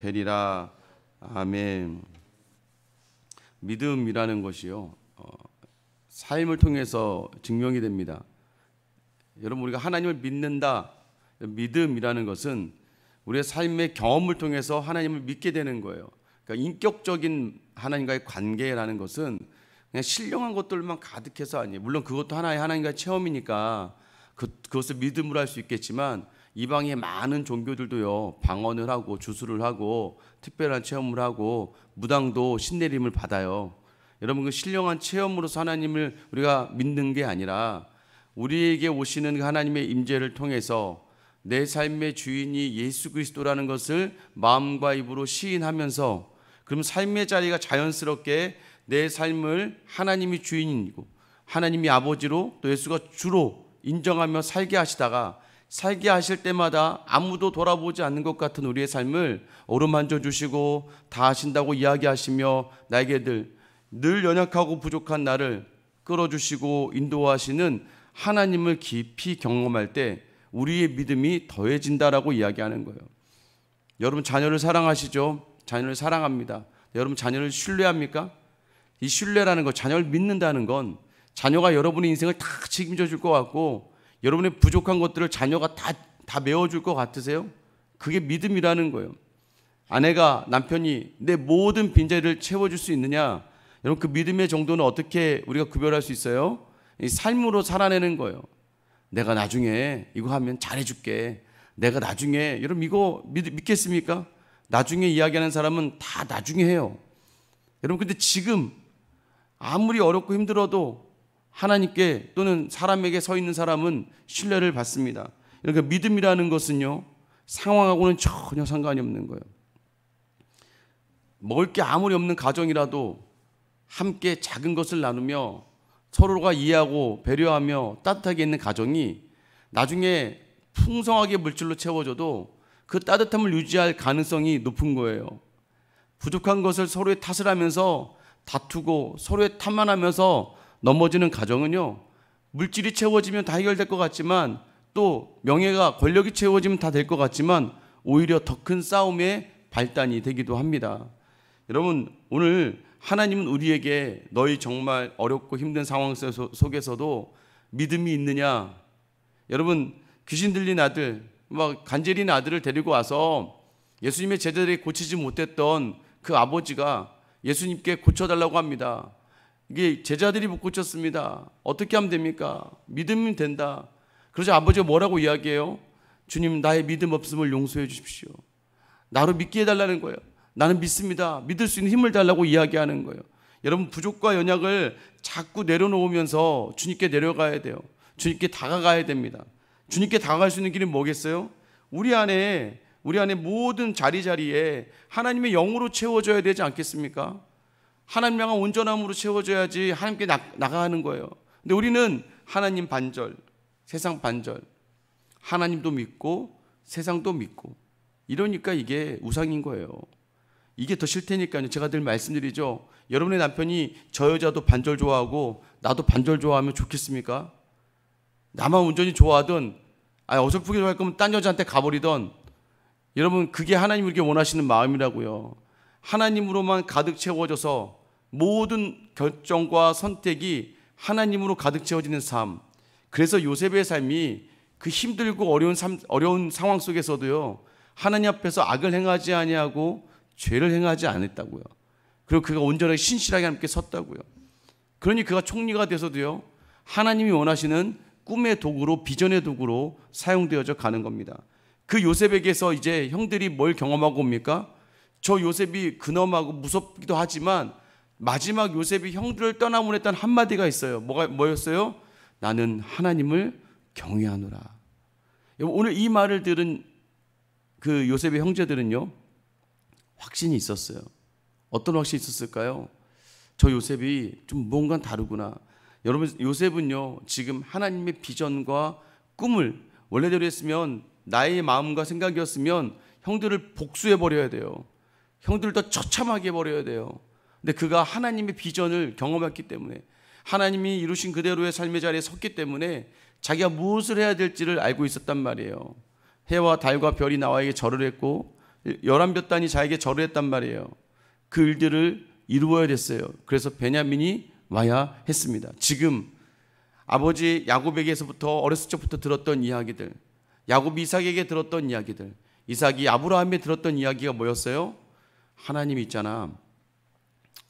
되리라. 아멘. 믿음이라는 것이요, 삶을 통해서 증명이 됩니다. 여러분, 우리가 하나님을 믿는다, 믿음이라는 것은 우리의 삶의 경험을 통해서 하나님을 믿게 되는 거예요. 그러니까 인격적인 하나님과의 관계라는 것은 그냥 신령한 것들만 가득해서 아니에요. 물론 그것도 하나의 하나님과의 체험이니까 그것을 믿음으로 할 수 있겠지만, 이방의 많은 종교들도요, 방언을 하고 주술을 하고 특별한 체험을 하고 무당도 신내림을 받아요. 여러분, 그 신령한 체험으로서 하나님을 우리가 믿는 게 아니라 우리에게 오시는 하나님의 임재를 통해서 내 삶의 주인이 예수 그리스도라는 것을 마음과 입으로 시인하면서, 그럼 삶의 자리가 자연스럽게 내 삶을 하나님이 주인이고 하나님이 아버지로 또 예수가 주로 인정하며 살게 하시다가, 살게 하실 때마다 아무도 돌아보지 않는 것 같은 우리의 삶을 어루만져 주시고 다 하신다고 이야기하시며 나에게 늘 연약하고 부족한 나를 끌어주시고 인도하시는 하나님을 깊이 경험할 때 우리의 믿음이 더해진다라고 이야기하는 거예요. 여러분, 자녀를 사랑하시죠? 자녀를 사랑합니다. 여러분, 자녀를 신뢰합니까? 이 신뢰라는 것, 자녀를 믿는다는 건 자녀가 여러분의 인생을 다 책임져 줄 것 같고 여러분의 부족한 것들을 자녀가 다 메워줄 것 같으세요? 그게 믿음이라는 거예요. 아내가, 남편이 내 모든 빈자리를 채워줄 수 있느냐? 여러분, 그 믿음의 정도는 어떻게 우리가 구별할 수 있어요? 이 삶으로 살아내는 거예요. 내가 나중에 이거 하면 잘해줄게. 내가 나중에, 여러분 이거 믿겠습니까? 나중에 이야기하는 사람은 다 나중에 해요. 여러분, 근데 지금 아무리 어렵고 힘들어도 하나님께 또는 사람에게 서 있는 사람은 신뢰를 받습니다. 그러니까 믿음이라는 것은요, 상황하고는 전혀 상관이 없는 거예요. 먹을 게 아무리 없는 가정이라도 함께 작은 것을 나누며 서로가 이해하고 배려하며 따뜻하게 있는 가정이 나중에 풍성하게 물질로 채워져도 그 따뜻함을 유지할 가능성이 높은 거예요. 부족한 것을 서로의 탓을 하면서 다투고 서로의 탓만 하면서 넘어지는 가정은요, 물질이 채워지면 다 해결될 것 같지만, 또 명예가, 권력이 채워지면 다 될 것 같지만 오히려 더 큰 싸움의 발단이 되기도 합니다. 여러분, 오늘 하나님은 우리에게 너희 정말 어렵고 힘든 상황 속에서도 믿음이 있느냐? 여러분, 귀신 들린 아들, 막 간질인 아들을 데리고 와서 예수님의 제자들이 고치지 못했던 그 아버지가 예수님께 고쳐달라고 합니다. 이게 제자들이 못 고쳤습니다. 어떻게 하면 됩니까? 믿으면 된다. 그러자 아버지가 뭐라고 이야기해요? 주님, 나의 믿음 없음을 용서해 주십시오. 나로 믿게 해달라는 거예요. 나는 믿습니다. 믿을 수 있는 힘을 달라고 이야기하는 거예요. 여러분, 부족과 연약을 자꾸 내려놓으면서 주님께 내려가야 돼요. 주님께 다가가야 됩니다. 주님께 다가갈 수 있는 길이 뭐겠어요? 우리 안에 모든 자리자리에 하나님의 영으로 채워져야 되지 않겠습니까? 하나님 향한 온전함으로 채워져야지 하나님께 나가는 거예요. 근데 우리는 하나님 반절, 세상 반절, 하나님도 믿고 세상도 믿고 이러니까 이게 우상인 거예요. 이게 더 싫다니까요. 제가 늘 말씀드리죠. 여러분의 남편이 저 여자도 반절 좋아하고 나도 반절 좋아하면 좋겠습니까? 나만 온전히 좋아하든 어설프게 좋아할 거면 딴 여자한테 가버리던, 여러분, 그게 하나님 우리에게 원하시는 마음이라고요. 하나님으로만 가득 채워져서 모든 결정과 선택이 하나님으로 가득 채워지는 삶. 그래서 요셉의 삶이 그 힘들고 어려운 상황 속에서도요, 하나님 앞에서 악을 행하지 아니하고 죄를 행하지 않았다고요. 그리고 그가 온전하게 신실하게 함께 섰다고요. 그러니 그가 총리가 돼서도요, 하나님이 원하시는 꿈의 도구로, 비전의 도구로 사용되어져 가는 겁니다. 그 요셉에게서 이제 형들이 뭘 경험하고 옵니까? 저 요셉이 근엄하고 무섭기도 하지만 마지막 요셉이 형들을 떠나보냈 했던 한마디가 있어요. 뭐였어요? 나는 하나님을 경외하노라. 오늘 이 말을 들은 그 요셉의 형제들은요, 확신이 있었어요. 어떤 확신이 있었을까요? 저 요셉이 좀 뭔가 다르구나. 여러분, 요셉은요, 지금 하나님의 비전과 꿈을, 원래대로 했으면 나의 마음과 생각이었으면 형들을 복수해버려야 돼요. 형들을 더 처참하게 해버려야 돼요. 근데 그가 하나님의 비전을 경험했기 때문에, 하나님이 이루신 그대로의 삶의 자리에 섰기 때문에 자기가 무엇을 해야 될지를 알고 있었단 말이에요. 해와 달과 별이 나와에게 절을 했고 열한 볕단이 자에게 절을 했단 말이에요. 그 일들을 이루어야 됐어요. 그래서 베냐민이 와야 했습니다. 지금 아버지 야곱에게서부터 어렸을 적부터 들었던 이야기들, 야곱이 이삭에게 들었던 이야기들, 이삭이 아브라함에 들었던 이야기가 뭐였어요? 하나님이 있잖아,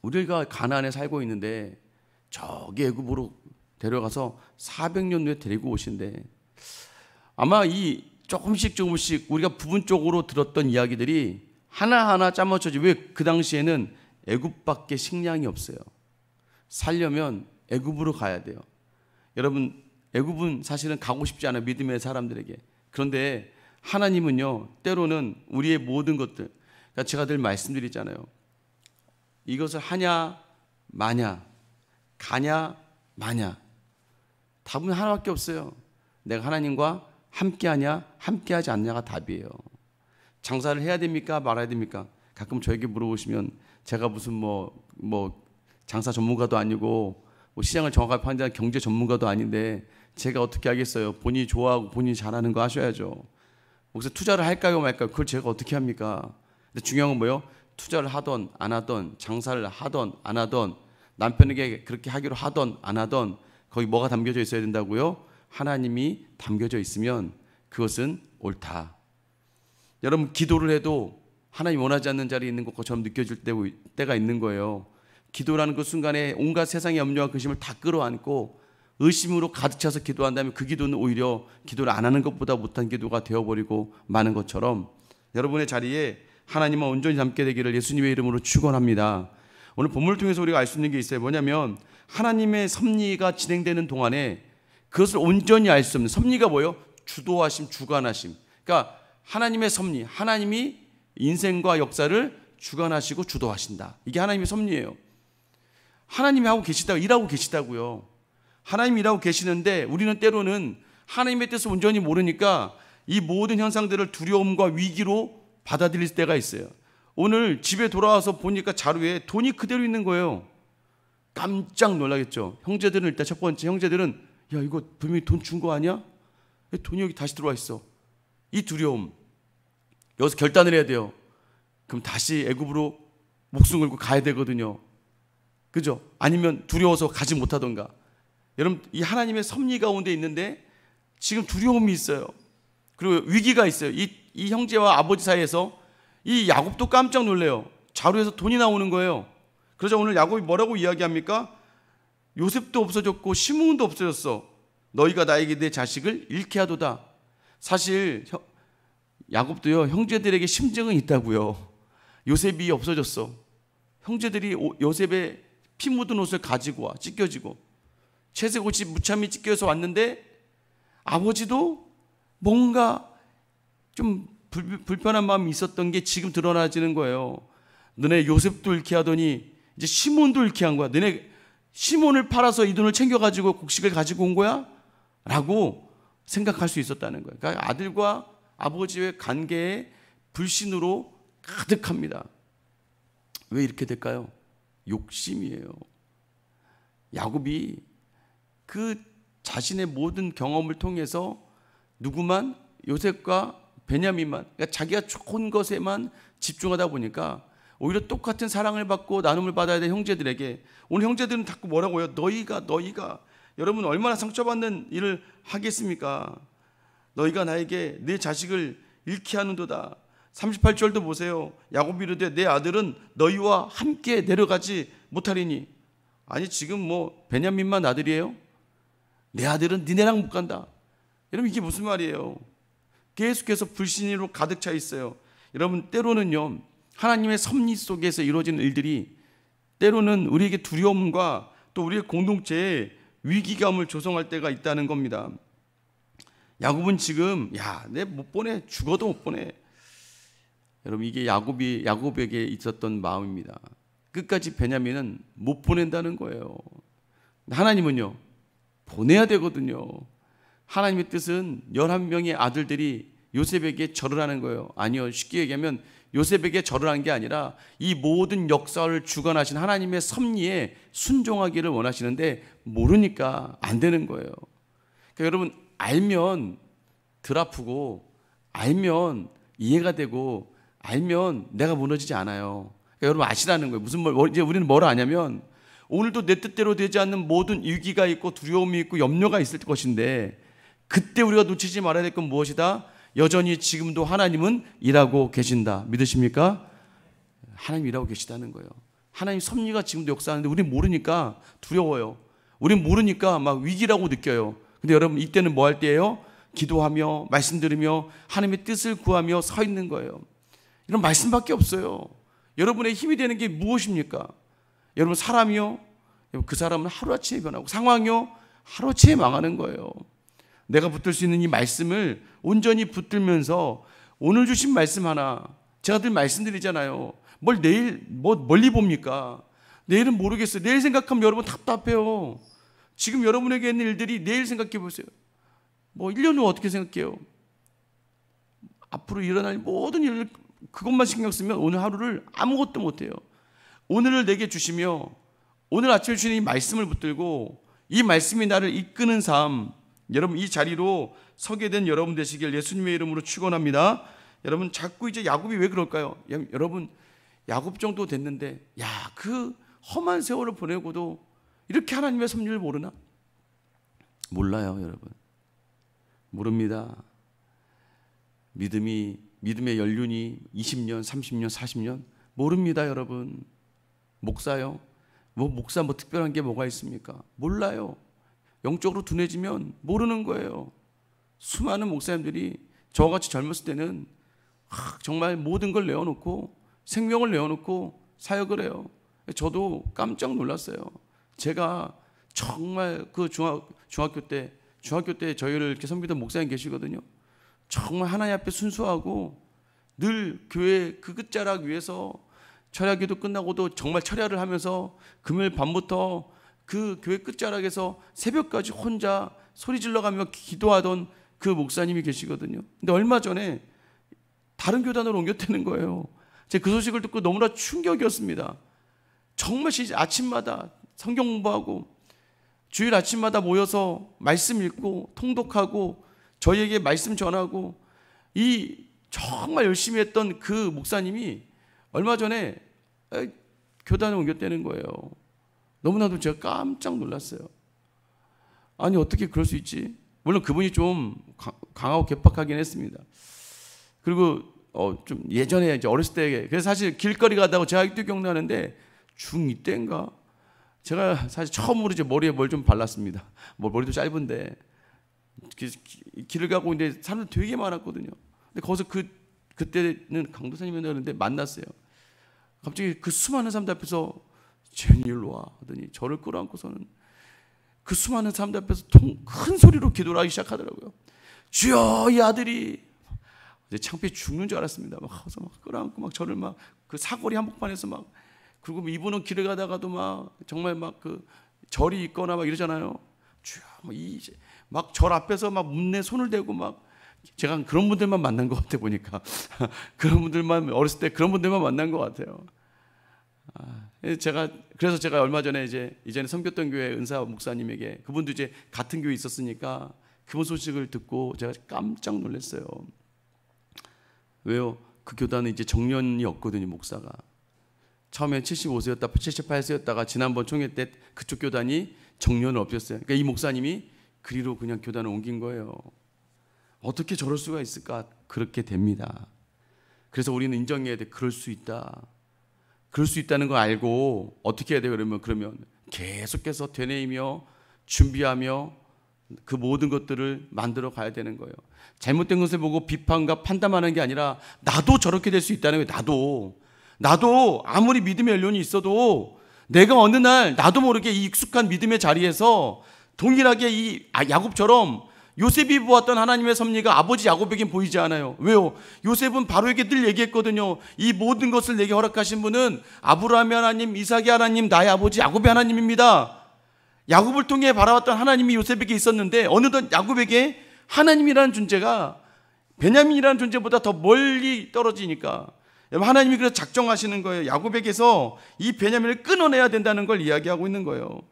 우리가 가나안에 살고 있는데 저기 애굽으로 데려가서 400년 후에 데리고 오신대. 아마 이 조금씩 우리가 부분적으로 들었던 이야기들이 하나하나 짜맞춰지. 왜? 그 당시에는 애굽밖에 식량이 없어요. 살려면 애굽으로 가야 돼요. 여러분, 애굽은 사실은 가고 싶지 않아요, 믿음의 사람들에게. 그런데 하나님은요, 때로는 우리의 모든 것들, 그러니까 제가 늘 말씀드리잖아요. 이것을 하냐 마냐, 가냐 마냐, 답은 하나밖에 없어요. 내가 하나님과 함께하냐 함께하지 않냐가 답이에요. 장사를 해야 됩니까 말아야 됩니까? 가끔 저에게 물어보시면 제가 무슨 장사 전문가도 아니고 시장을 정확하게 판단하는 경제 전문가도 아닌데 제가 어떻게 하겠어요? 본인이 좋아하고 본인이 잘하는 거 하셔야죠. 혹시 투자를 할까요 말까요? 그걸 제가 어떻게 합니까? 근데 중요한 건 뭐예요? 투자를 하던 안 하던, 장사를 하던 안 하던, 남편에게 그렇게 하기로 하던 안 하던, 거기 뭐가 담겨져 있어야 된다고요? 하나님이 담겨져 있으면 그것은 옳다. 여러분, 기도를 해도 하나님 원하지 않는 자리에 있는 것처럼 느껴질 때가 있는 거예요. 기도라는 그 순간에 온갖 세상의 염려와 근심을 다 끌어안고 의심으로 가득 차서 기도한다면 그 기도는 오히려 기도를 안 하는 것보다 못한 기도가 되어버리고 마는 것처럼 여러분의 자리에 하나님은 온전히 담게 되기를 예수님의 이름으로 축원합니다. 오늘 본문을 통해서 우리가 알 수 있는 게 있어요. 뭐냐면 하나님의 섭리가 진행되는 동안에 그것을 온전히 알 수 없는, 섭리가 뭐예요? 주도하심, 주관하심. 그러니까 하나님의 섭리, 하나님이 인생과 역사를 주관하시고 주도하신다. 이게 하나님의 섭리예요. 하나님이 하고 계시다고, 일하고 계시다고요. 하나님이 일하고 계시는데 우리는 때로는 하나님의 뜻을 온전히 모르니까 이 모든 현상들을 두려움과 위기로 받아들일 때가 있어요. 오늘 집에 돌아와서 보니까 자루에 돈이 그대로 있는 거예요. 깜짝 놀라겠죠. 형제들은 일단 첫 번째, 형제들은 야, 이거 분명히 돈 준 거 아니야? 왜 돈이 여기 다시 들어와 있어? 이 두려움. 여기서 결단을 해야 돼요. 그럼 다시 애굽으로 목숨 걸고 가야 되거든요. 그죠? 아니면 두려워서 가지 못하던가. 여러분, 이 하나님의 섭리 가운데 있는데 지금 두려움이 있어요. 그리고 위기가 있어요. 이 형제와 아버지 사이에서 이 야곱도 깜짝 놀래요. 자루에서 돈이 나오는 거예요. 그러자 오늘 야곱이 뭐라고 이야기합니까? 요셉도 없어졌고 시므온도 없어졌어. 너희가 나에게 내 자식을 잃게 하도다. 사실 야곱도요, 형제들에게 심증은 있다고요. 요셉이 없어졌어. 형제들이 요셉의 피 묻은 옷을 가지고 와, 찢겨지고 채색 옷이 무참히 찢겨서 왔는데 아버지도 뭔가 좀 불편한 마음이 있었던 게 지금 드러나지는 거예요. 너네 요셉도 잃게 하더니 이제 시몬도 잃게 한 거야. 너네 시몬을 팔아서 이 돈을 챙겨가지고 곡식을 가지고 온 거야? 라고 생각할 수 있었다는 거예요. 그러니까 아들과 아버지의 관계에 불신으로 가득합니다. 왜 이렇게 될까요? 욕심이에요. 야곱이 그 자신의 모든 경험을 통해서 누구만? 요셉과 베냐민만, 그러니까 자기가 좋은 것에만 집중하다 보니까 오히려 똑같은 사랑을 받고 나눔을 받아야 될 형제들에게, 오늘 형제들은 자꾸 뭐라고 해요? 너희가 여러분 얼마나 상처받는 일을 하겠습니까? 너희가 나에게 내 자식을 잃게 하는도다. 38절도 보세요. 야곱이 이르되 내 아들은 너희와 함께 내려가지 못하리니. 아니 지금 베냐민만 아들이에요? 내 아들은 니네랑 못 간다. 여러분 이게 무슨 말이에요? 계속해서 불신으로 가득 차 있어요. 여러분 때로는요, 하나님의 섭리 속에서 이루어지는 일들이 때로는 우리에게 두려움과 또 우리의 공동체에 위기감을 조성할 때가 있다는 겁니다. 야곱은 지금 내 못 보내, 죽어도 못 보내. 여러분 이게 야곱에게 있었던 마음입니다. 끝까지 베냐민은 못 보낸다는 거예요. 하나님은요, 보내야 되거든요. 하나님의 뜻은 11명의 아들들이 요셉에게 절을 하는 거예요. 아니요, 쉽게 얘기하면 요셉에게 절을 한 게 아니라 이 모든 역사를 주관하신 하나님의 섭리에 순종하기를 원하시는데 모르니까 안 되는 거예요. 그러니까 여러분 알면 덜 아프고 알면 이해가 되고 알면 내가 무너지지 않아요. 그러니까 여러분 아시라는 거예요. 이제 우리는 뭘 아냐면 오늘도 내 뜻대로 되지 않는 모든 위기가 있고 두려움이 있고 염려가 있을 것인데 그때 우리가 놓치지 말아야 될 건 무엇이다? 여전히 지금도 하나님은 일하고 계신다. 믿으십니까? 하나님 일하고 계시다는 거예요. 하나님 섭리가 지금도 역사하는데 우리는 모르니까 두려워요. 우리는 모르니까 막 위기라고 느껴요. 근데 여러분 이때는 뭐 할 때예요? 기도하며 말씀 들으며 하나님의 뜻을 구하며 서 있는 거예요. 이런 말씀밖에 없어요. 여러분의 힘이 되는 게 무엇입니까? 여러분 사람이요? 그 사람은 하루아침에 변하고 상황이요? 하루아침에 망하는 거예요. 내가 붙들 수 있는 이 말씀을 온전히 붙들면서 오늘 주신 말씀 하나 제가 늘 말씀드리잖아요. 뭘 내일 멀리 봅니까? 내일은 모르겠어요. 내일 생각하면 여러분 답답해요. 지금 여러분에게 있는 일들이 내일 생각해 보세요. 1년 후 어떻게 생각해요? 앞으로 일어날 모든 일을 그것만 신경 쓰면 오늘 하루를 아무것도 못해요. 오늘을 내게 주시며 오늘 아침에 주시는 이 말씀을 붙들고 이 말씀이 나를 이끄는 삶, 여러분 이 자리로 서게 된 여러분 되시길 예수님의 이름으로 축원합니다. 여러분 자꾸 이제 야곱이 왜 그럴까요? 여러분 야곱 정도 됐는데 그 험한 세월을 보내고도 이렇게 하나님의 섭리를 모르나? 몰라요, 여러분. 모릅니다. 믿음의 연륜이 20년, 30년, 40년 모릅니다, 여러분. 목사요? 목사 특별한 게 뭐가 있습니까? 몰라요. 영적으로 둔해지면 모르는 거예요. 수많은 목사님들이 저같이 젊었을 때는 정말 모든 걸 내어놓고 생명을 내어놓고 사역을 해요. 저도 깜짝 놀랐어요. 제가 정말 그 중학교 때 저희를 이렇게 섬기던 목사님 계시거든요. 정말 하나님 앞에 순수하고 늘 교회 그 끝자락 위에서 철야기도 끝나고도 정말 철야를 하면서 금요일 밤부터 그 교회 끝자락에서 새벽까지 혼자 소리 질러가며 기도하던 그 목사님이 계시거든요. 근데 얼마 전에 다른 교단으로 옮겼다는 거예요. 제가 그 소식을 듣고 너무나 충격이었습니다. 정말 아침마다 성경 공부하고 주일 아침마다 모여서 말씀 읽고 통독하고 저희에게 말씀 전하고 이 정말 열심히 했던 그 목사님이 얼마 전에 교단에 옮겼다는 거예요. 너무나도 제가 깜짝 놀랐어요. 아니 어떻게 그럴 수 있지? 물론 그분이 좀 강하고 괴팍하긴 했습니다. 그리고 좀 예전에 이제 어렸을 때 그래서 사실 길거리 가다가 제가 아직도 기억나는데 중2 때인가 제가 사실 처음으로 이제 머리에 뭘 좀 발랐습니다. 머리도 짧은데 길을 가고 있는데 사람들 되게 많았거든요. 근데 거기서 그때는 강도사님이었는데 만났어요. 갑자기 그 수많은 사람들 앞에서 쟤는 일로 와 하더니 저를 끌어안고서는 그 수많은 사람들 앞에서 큰 소리로 기도를 하기 시작하더라고요. 주여 이 아들이 창피해 죽는 줄 알았습니다. 막 끌어안고 막 저를 막 그 사거리 한복판에서 막 그리고 이분은 길을 가다가도 막 정말 막 그 절이 있거나 막 이러잖아요. 주여 막 절 앞에서 막 문에 손을 대고 막 제가 그런 분들만 만난 것 같아 보니까 그런 분들만 어렸을 때 그런 분들만 만난 것 같아요. 그래서 제가 얼마 전에 이전에 섬겼던 교회 은사 목사님에게 그분도 이제 같은 교회에 있었으니까 그분 소식을 듣고 제가 깜짝 놀랐어요. 왜요? 그 교단은 이제 정년이었거든요, 목사가. 처음엔 75세였다, 78세였다가 지난번 총회 때 그쪽 교단이 정년을 없앴어요. 그러니까 이 목사님이 그리로 그냥 교단을 옮긴 거예요. 어떻게 저럴 수가 있을까? 그렇게 됩니다. 그래서 우리는 인정해야 돼. 그럴 수 있다. 그럴 수 있다는 걸 알고 어떻게 해야 돼요? 그러면 계속해서 되뇌이며 준비하며 그 모든 것들을 만들어 가야 되는 거예요. 잘못된 것을 보고 비판과 판단하는 게 아니라 나도 저렇게 될 수 있다는 거예요. 나도 아무리 믿음의 연륜이 있어도 내가 어느 날 나도 모르게 이 익숙한 믿음의 자리에서 동일하게 이 야곱처럼 요셉이 보았던 하나님의 섭리가 아버지 야곱에겐 보이지 않아요. 왜요? 요셉은 바로에게 늘 얘기했거든요. 이 모든 것을 내게 허락하신 분은 아브라함의 하나님, 이삭의 하나님, 나의 아버지 야곱의 하나님입니다. 야곱을 통해 바라봤던 하나님이 요셉에게 있었는데 어느덧 야곱에게 하나님이라는 존재가 베냐민이라는 존재보다 더 멀리 떨어지니까 하나님이 그래서 작정하시는 거예요. 야곱에게서 이 베냐민을 끊어내야 된다는 걸 이야기하고 있는 거예요.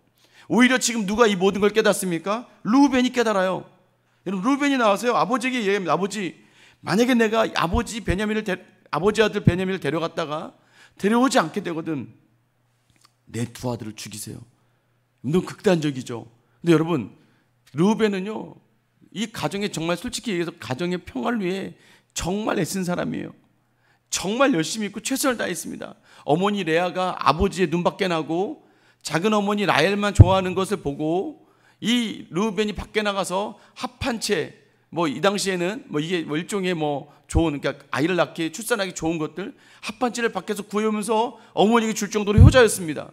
오히려 지금 누가 이 모든 걸 깨닫습니까? 르우벤이 깨달아요. 여러분 르우벤이 나와서요 아버지에게 얘기합니다. 아버지, 만약에 내가 아버지 베냐민을 아버지 아들 베냐민을 데려갔다가 데려오지 않게 되거든. 내 두 아들을 죽이세요. 너무 극단적이죠. 근데 여러분, 르우벤은요, 이 가정에 정말 솔직히 얘기해서 가정의 평화를 위해 정말 애쓴 사람이에요. 정말 열심히 있고 최선을 다했습니다. 어머니 레아가 아버지의 눈밖에 나고 작은 어머니 라헬만 좋아하는 것을 보고 이 르우벤이 밖에 나가서 합한 채, 뭐 이 당시에는 뭐 이게 뭐 일종의 뭐 좋은, 그러니까 아이를 낳기 출산하기 좋은 것들 합한 채를 밖에서 구해오면서 어머니에게 줄 정도로 효자였습니다.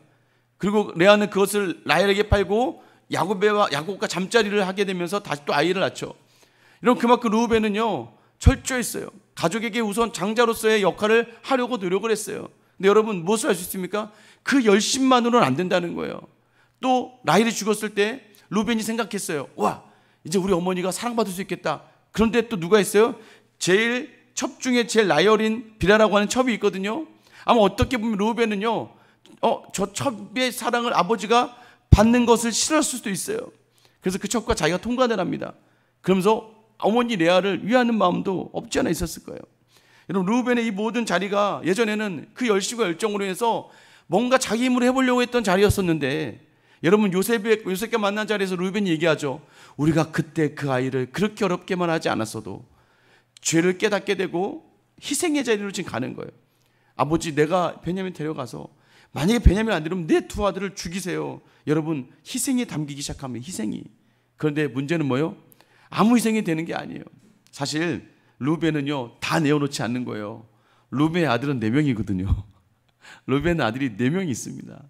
그리고 레아는 그것을 라헬에게 팔고 야곱과 잠자리를 하게 되면서 다시 또 아이를 낳죠. 이런 그만큼 르우벤은요 철저했어요. 가족에게 우선 장자로서의 역할을 하려고 노력을 했어요. 근데 여러분 무엇을 할 수 있습니까? 그 열심만으로는 안 된다는 거예요. 또 라헬이 죽었을 때 르우벤이 생각했어요. 와, 이제 우리 어머니가 사랑받을 수 있겠다. 그런데 또 누가 있어요? 제일 첩 중에 제일 나이 어린 비라라고 하는 첩이 있거든요. 아마 어떻게 보면 르우벤은요, 저 첩의 사랑을 아버지가 받는 것을 싫어할 수도 있어요. 그래서 그 첩과 자기가 통관을 합니다. 그러면서 어머니 레아를 위하는 마음도 없지 않아 있었을 거예요. 여러분, 르우벤의 이 모든 자리가 예전에는 그 열심과 열정으로 해서 뭔가 자기 힘으로 해보려고 했던 자리였었는데, 여러분 요셉과 만난 자리에서 르우벤이 얘기하죠. 우리가 그때 그 아이를 그렇게 어렵게만 하지 않았어도 죄를 깨닫게 되고 희생의 자리로 지금 가는 거예요. 아버지, 내가 베냐민 데려가서 만약에 베냐민 안 데려오면 내 두 아들을 죽이세요. 여러분, 희생이 담기기 시작하면 희생이. 그런데 문제는 뭐예요? 아무 희생이 되는 게 아니에요. 사실 르우벤은요 다 내어놓지 않는 거예요. 르우벤의 아들은 4명이거든요. 르우벤의 아들이 4명이 있습니다.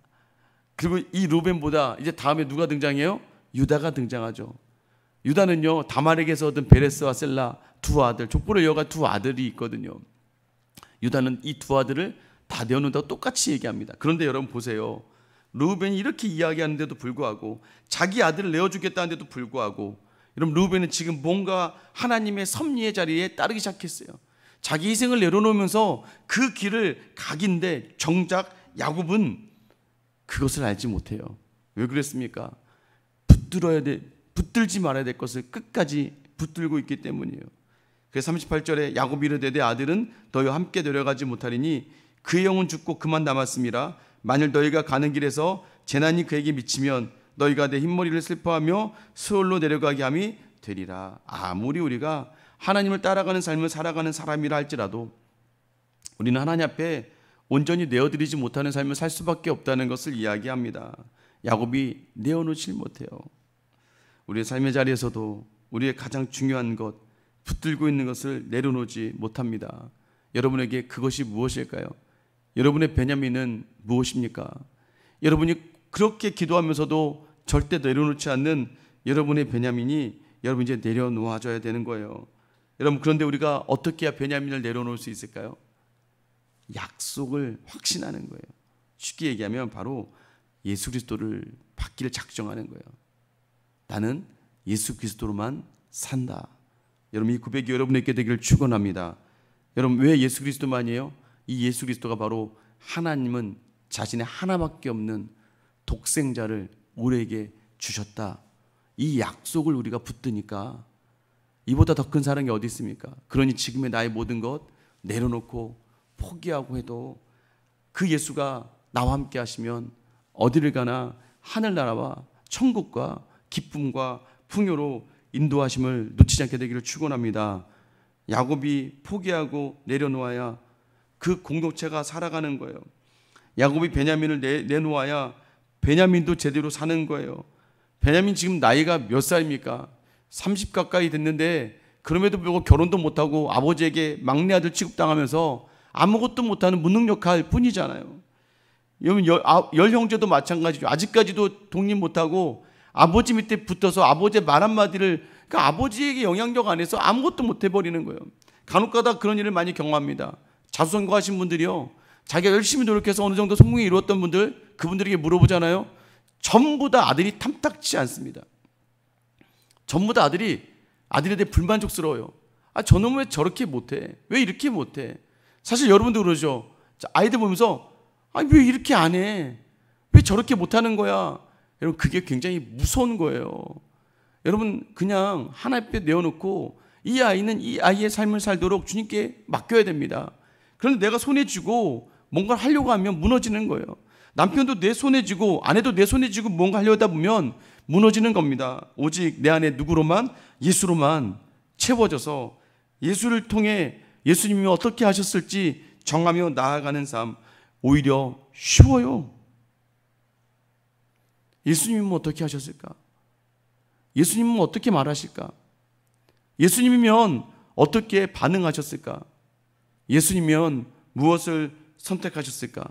그리고 이 르우벤보다 이제 다음에 누가 등장해요? 유다가 등장하죠. 유다는요 다말에게서 얻은 베레스와 셀라 두 아들, 족보를 이어간 두 아들이 있거든요. 유다는 이 두 아들을 다 내어놓는다고 똑같이 얘기합니다. 그런데 여러분 보세요. 르우벤이 이렇게 이야기하는데도 불구하고, 자기 아들을 내어주겠다는데도 불구하고, 여러분 르우벤은 지금 뭔가 하나님의 섭리의 자리에 따르기 시작했어요. 자기 희생을 내려놓으면서 그 길을 각인데 정작 야곱은 그것을 알지 못해요. 왜 그랬습니까? 붙들지 말아야 될 것을 끝까지 붙들고 있기 때문이에요. 그래서 38절에 야곱이 이르되 내 아들은 너희와 함께 내려가지 못하리니 그의 영은 죽고 그만 남았음이라. 만일 너희가 가는 길에서 재난이 그에게 미치면 너희가 내 흰머리를 슬퍼하며 스올로 내려가게 함이 되리라. 아무리 우리가 하나님을 따라가는 삶을 살아가는 사람이라 할지라도 우리는 하나님 앞에 온전히 내어드리지 못하는 삶을 살 수밖에 없다는 것을 이야기합니다. 야곱이 내어놓질 못해요. 우리의 삶의 자리에서도 우리의 가장 중요한 것, 붙들고 있는 것을 내려놓지 못합니다. 여러분에게 그것이 무엇일까요? 여러분의 베냐민은 무엇입니까? 여러분이 그렇게 기도하면서도 절대 내려놓지 않는 여러분의 베냐민이 여러분 이제 내려놓아줘야 되는 거예요. 여러분, 그런데 우리가 어떻게 해야 베냐민을 내려놓을 수 있을까요? 약속을 확신하는 거예요. 쉽게 얘기하면 바로 예수 그리스도를 받기를 작정하는 거예요. 나는 예수 그리스도로만 산다. 여러분, 이 고백이 여러분에게 되기를 축원합니다. 여러분, 왜 예수 그리스도만이에요? 이 예수 그리스도가 바로 하나님은 자신의 하나밖에 없는 독생자를 우리에게 주셨다. 이 약속을 우리가 붙드니까 이보다 더 큰 사랑이 어디 있습니까? 그러니 지금의 나의 모든 것 내려놓고 포기하고 해도 그 예수가 나와 함께 하시면 어디를 가나 하늘나라와 천국과 기쁨과 풍요로 인도하심을 놓치지 않게 되기를 축원합니다. 야곱이 포기하고 내려놓아야 그 공동체가 살아가는 거예요. 야곱이 베냐민을 내놓아야 베냐민도 제대로 사는 거예요. 베냐민 지금 나이가 몇 살입니까? 30 가까이 됐는데 그럼에도 불구하고 결혼도 못하고 아버지에게 막내 아들 취급당하면서 아무것도 못하는 무능력할 뿐이잖아요. 여러분, 열 형제도 마찬가지죠. 아직까지도 독립 못하고 아버지 밑에 붙어서 아버지의 말 한마디를, 그러니까 아버지에게 영향력 안에서 아무것도 못해버리는 거예요. 간혹가다 그런 일을 많이 경험합니다. 자수성가하신 분들이요, 자기가 열심히 노력해서 어느 정도 성공에 이루었던 분들, 그분들에게 물어보잖아요. 전부 다 아들이 탐탁치 않습니다. 전부 다 아들에 대해 불만족스러워요. 저놈은 왜 저렇게 못해? 왜 이렇게 못해? 사실 여러분도 그러죠. 아이들 보면서 왜 이렇게 안 해? 왜 저렇게 못하는 거야? 여러분, 그게 굉장히 무서운 거예요. 여러분, 그냥 하나님 앞에 내어놓고 이 아이는 이 아이의 삶을 살도록 주님께 맡겨야 됩니다. 그런데 내가 손에 쥐고 뭔가를 하려고 하면 무너지는 거예요. 남편도 내 손에 쥐고 아내도 내 손에 쥐고 뭔가 하려다 보면 무너지는 겁니다. 오직 내 안에 누구로만? 예수로만 채워져서 예수를 통해 예수님이 어떻게 하셨을지 정하며 나아가는 삶, 오히려 쉬워요. 예수님은 어떻게 하셨을까? 예수님은 어떻게 말하실까? 예수님이면 어떻게 반응하셨을까? 예수님이면 무엇을 선택하셨을까?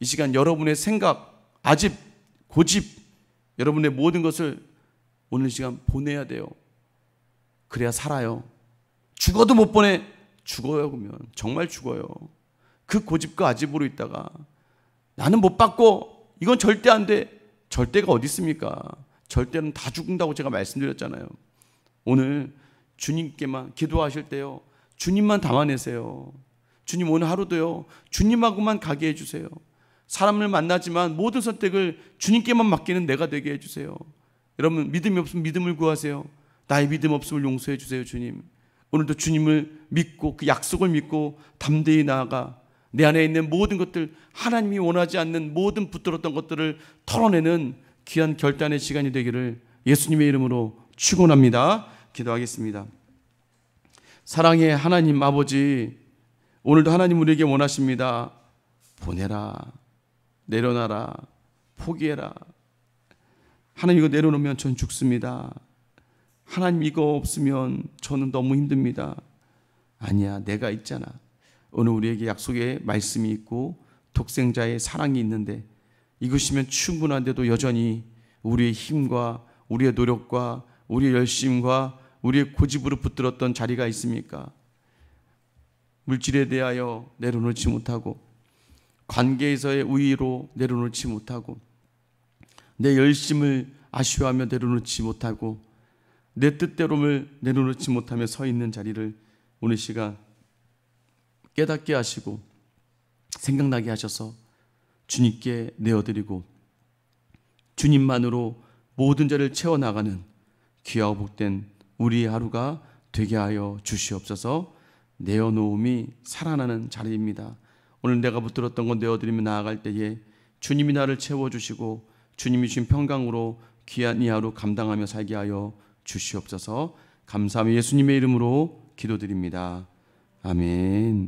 이 시간 여러분의 생각, 아집, 고집, 여러분의 모든 것을 오늘 시간 보내야 돼요. 그래야 살아요. 죽어도 못 보내. 죽어요. 그러면 정말 죽어요. 그 고집과 아집으로 있다가 나는 못 받고 이건 절대 안 돼. 절대가 어디 있습니까? 절대는 다 죽는다고 제가 말씀드렸잖아요. 오늘 주님께만 기도하실 때요, 주님만 담아내세요. 주님 오늘 하루도요, 주님하고만 가게 해주세요. 사람을 만나지만 모든 선택을 주님께만 맡기는 내가 되게 해주세요. 여러분, 믿음이 없으면 믿음을 구하세요. 나의 믿음 없음을 용서해 주세요. 주님, 오늘도 주님을 믿고 그 약속을 믿고 담대히 나아가 내 안에 있는 모든 것들, 하나님이 원하지 않는 모든 붙들었던 것들을 털어내는 귀한 결단의 시간이 되기를 예수님의 이름으로 축원합니다. 기도하겠습니다. 사랑의 하나님 아버지, 오늘도 하나님 우리에게 원하십니다. 보내라, 내려놔라, 포기해라. 하나님 이거 내려놓으면 전 죽습니다. 하나님 이거 없으면 저는 너무 힘듭니다. 아니야, 내가 있잖아. 오늘 우리에게 약속의 말씀이 있고 독생자의 사랑이 있는데 이것이면 충분한데도 여전히 우리의 힘과 우리의 노력과 우리의 열심과 우리의 고집으로 붙들었던 자리가 있습니까? 물질에 대하여 내려놓지 못하고, 관계에서의 우위로 내려놓지 못하고, 내 열심을 아쉬워하며 내려놓지 못하고, 내 뜻대로를 내려놓지 못하며 서 있는 자리를 오늘 시간 깨닫게 하시고 생각나게 하셔서 주님께 내어드리고 주님만으로 모든 자를 채워나가는 귀하고 복된 우리의 하루가 되게 하여 주시옵소서. 내어놓음이 살아나는 자리입니다. 오늘 내가 붙들었던 건 내어드리며 나아갈 때에 주님이 나를 채워주시고 주님이 주신 평강으로 귀한 이 하루 감당하며 살게 하여 주시옵소서. 감사하며 예수님의 이름으로 기도드립니다. 아멘.